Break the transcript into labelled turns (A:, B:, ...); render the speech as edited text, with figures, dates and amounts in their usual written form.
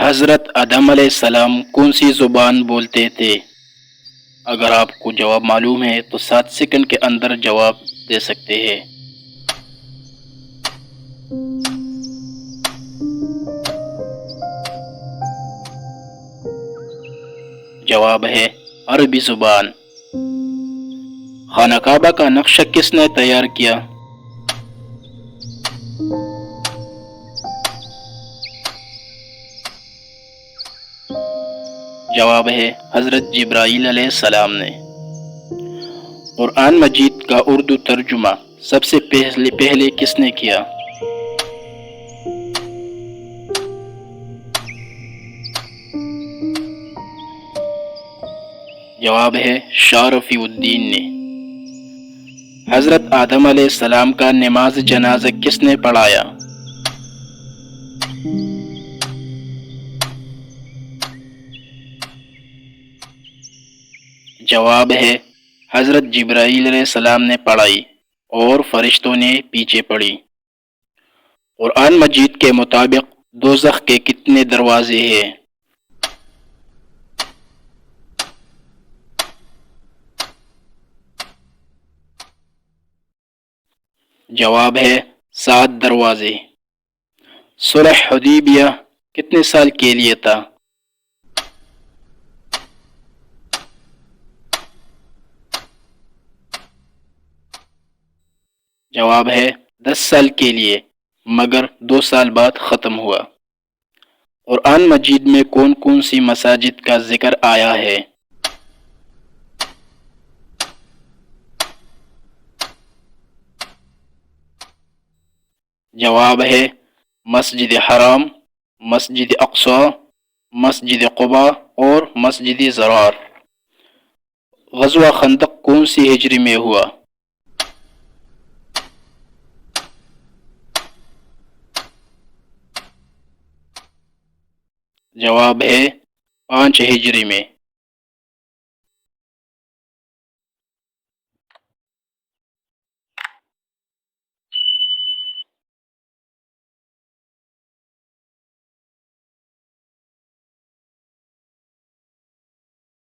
A: حضرت آدم علیہ السلام کون سی زبان بولتے تھے؟ اگر آپ کو جواب معلوم ہے تو 7 سیکنڈ کے اندر جواب دے سکتے ہیں۔ جواب ہے عربی زبان۔ خانہ کعبہ کا نقشہ کس نے تیار کیا؟ جواب ہے حضرت جبرائیل علیہ السلام نے۔ قرآن مجید کا اردو ترجمہ سب سے پہلے کس نے کیا؟ جواب ہے شاہ رفیع الدین نے۔ حضرت آدم علیہ السلام کا نماز جنازہ کس نے پڑھایا؟ جواب ہے حضرت جبرائیل علیہ السلام نے پڑھائی اور فرشتوں نے پیچھے پڑھی۔ قرآن مجید کے مطابق دوزخ کے کتنے دروازے ہیں؟ جواب ہے 7 دروازے۔ صلح حدیبیہ کتنے سال کے لیے تھا؟ جواب ہے 10 سال کے لیے، مگر 2 سال بعد ختم ہوا۔ قرآن مجید میں کون کون سی مساجد کا ذکر آیا ہے؟ جواب ہے مسجد حرام، مسجد اقصی، مسجد قباء اور مسجد ضرار۔ غزوہ خندق کون سی ہجری میں ہوا؟ جواب ہے 5 ہجری میں۔